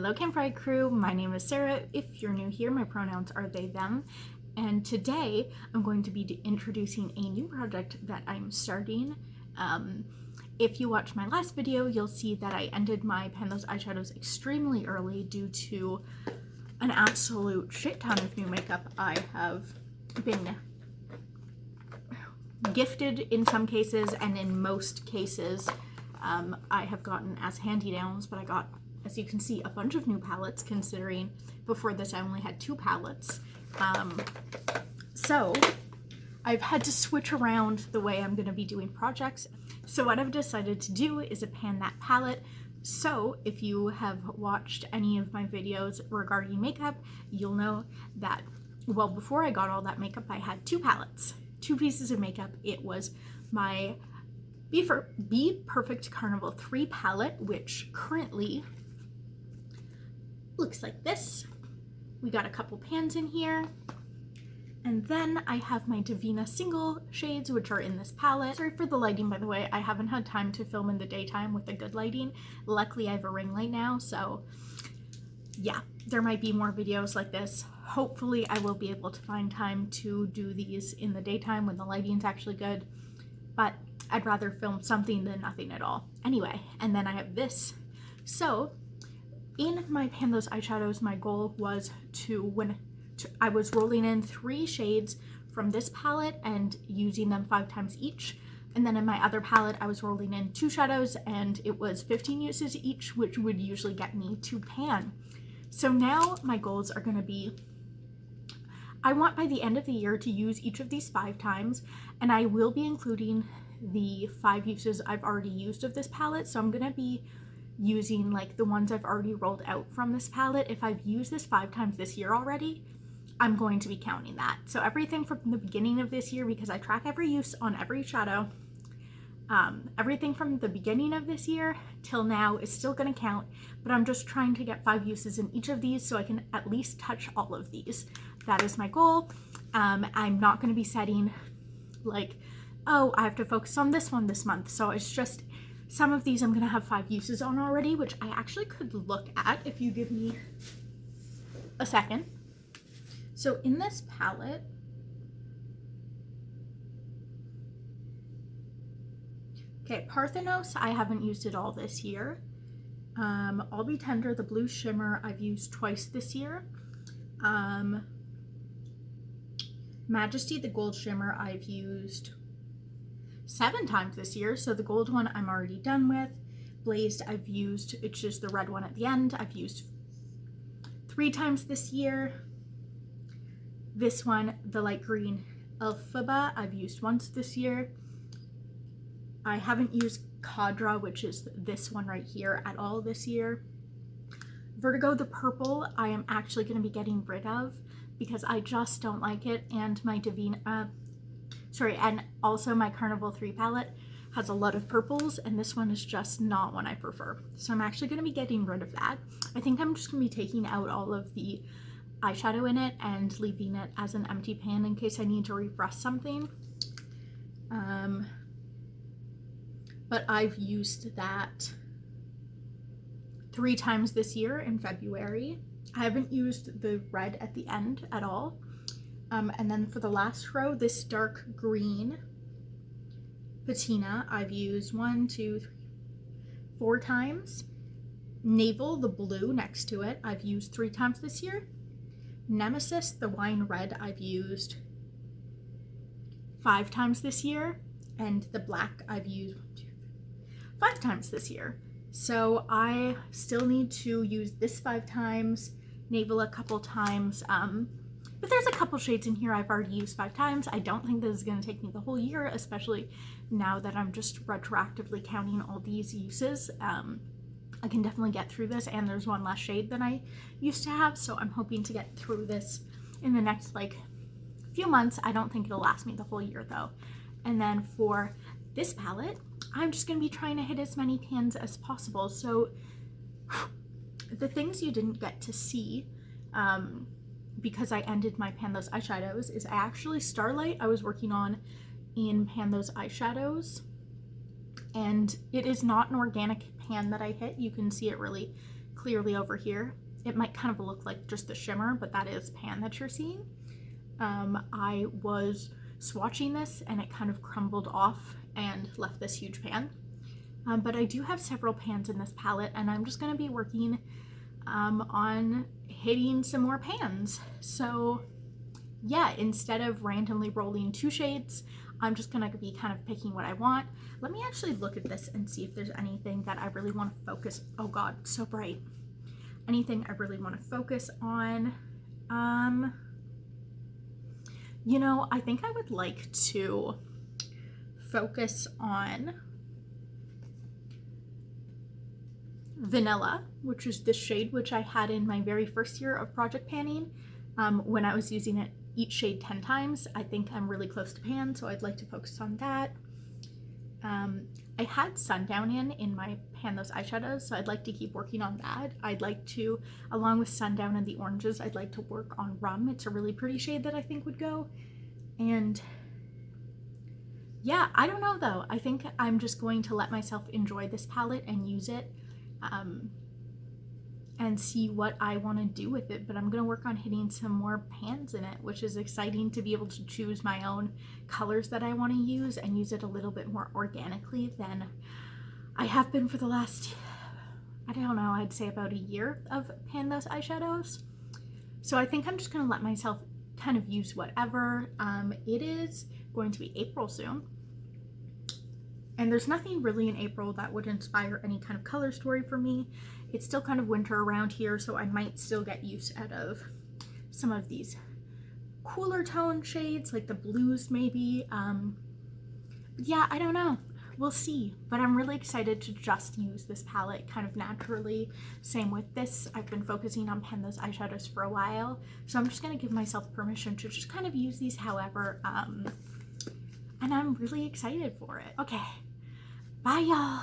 Hello Campfire crew, my name is Sarah. If you're new here, my pronouns are they, them. And today I'm going to be introducing a new project that I'm starting. If you watched my last video, you'll see that I ended my Pan Those Eyeshadows extremely early due to an absolute shit ton of new makeup I have been gifted in some cases, and in most cases I have gotten as hand-me-downs, but I got, as you can see, a bunch of new palettes, considering before this I only had 2 palettes. So I've had to switch around the way I'm going to be doing projects. So what I've decided to do is a pan that palette. So if you have watched any of my videos regarding makeup, you'll know that, well, before I got all that makeup, I had 2 palettes, 2 pieces of makeup. It was my Be Perfect Carnival 3 palette, which currently looks like this. We got a couple pans in here. And then I have my Devinah single shades, which are in this palette. Sorry for the lighting, by the way. I haven't had time to film in the daytime with the good lighting. Luckily, I have a ring light now, so yeah, there might be more videos like this. Hopefully, I will be able to find time to do these in the daytime when the lighting's actually good, but I'd rather film something than nothing at all. Anyway, and then I have this. So in my Pan Those Eyeshadows, my goal was I was rolling in 3 shades from this palette and using them 5 times each. And then in my other palette, I was rolling in 2 shadows and it was 15 uses each, which would usually get me to pan. So now my goals are going to be, I want by the end of the year to use each of these 5 times, and I will be including the 5 uses I've already used of this palette. So I'm going to be using like the ones I've already rolled out from this palette. If I've used this 5 times this year already, I'm going to be counting that. So everything from the beginning of this year, because I track every use on every shadow, everything from the beginning of this year till now is still going to count, but I'm just trying to get 5 uses in each of these so I can at least touch all of these. That is my goal. I'm not going to be setting like, oh, I have to focus on this one this month. So it's just, some of these I'm going to have 5 uses on already, which I actually could look at if you give me a second. So in this palette, okay, Parthenos, I haven't used it all this year. I'll Be Tender, the blue shimmer, I've used twice this year. Majesty, the gold shimmer, I've used 7 times this year. So the gold one I'm already done with. Blazed, I've used, it's just the red one at the end, I've used 3 times this year. This one, the light green Elphaba, I've used once this year. I haven't used Cadra, which is this one right here, at all this year. Vertigo, the purple, I am actually going to be getting rid of because I just don't like it. And my and also my Carnival 3 palette has a lot of purples, and this one is just not one I prefer. So I'm actually going to be getting rid of that. I think I'm just going to be taking out all of the eyeshadow in it and leaving it as an empty pan in case I need to refresh something. But I've used that 3 times this year in February. I haven't used the red at the end at all. And then for the last row, this dark green patina, I've used 1, 2, 3, 4 times. Navel, the blue next to it, I've used 3 times this year. Nemesis, the wine red, I've used 5 times this year. And the black I've used 5 times this year. So I still need to use this 5 times, Navel a couple times, but there's a couple shades in here I've already used 5 times. I don't think this is going to take me the whole year, especially now that I'm just retroactively counting all these uses. I can definitely get through this, and there's one less shade than I used to have, so I'm hoping to get through this in the next like few months. I don't think it'll last me the whole year though. And then for this palette, I'm just going to be trying to hit as many pans as possible. So the things you didn't get to see, because I ended my Pan Those Eyeshadows, is actually Starlight I was working on in Pan Those Eyeshadows, and it is not an organic pan that I hit. You can see it really clearly over here. It might kind of look like just the shimmer, but that is pan that you're seeing. I was swatching this and it kind of crumbled off and left this huge pan. But I do have several pans in this palette, and I'm just going to be working on hitting some more pans. So yeah, instead of randomly rolling 2 shades, I'm just going to be kind of picking what I want. Let me actually look at this and see if there's anything that I really want to focus. Oh God, so bright. Anything I really want to focus on. You know, I think I would like to focus on Vanilla, which is this shade which I had in my very first year of project panning. When I was using it each shade 10 times, I think I'm really close to pan, so I'd like to focus on that. I had Sundown in my Pan Those eyeshadows, so I'd like to keep working on that. I'd like to, along with Sundown and the oranges, I'd like to work on Rum. It's a really pretty shade that I think would go. And yeah, I don't know though. I think I'm just going to let myself enjoy this palette and use it and see what I want to do with it. But I'm going to work on hitting some more pans in it, which is exciting to be able to choose my own colors that I want to use and use it a little bit more organically than I have been for the last, I don't know, I'd say about a year of Pan Those eyeshadows. So I think I'm just going to let myself kind of use whatever. It is going to be April soon. And there's nothing really in April that would inspire any kind of color story for me. It's still kind of winter around here, so I might still get use out of some of these cooler tone shades, like the blues maybe. Yeah, I don't know. We'll see. But I'm really excited to just use this palette kind of naturally. Same with this. I've been focusing on Pan Those eyeshadows for a while, so I'm just going to give myself permission to just kind of use these however. And I'm really excited for it. Okay. Bye, y'all.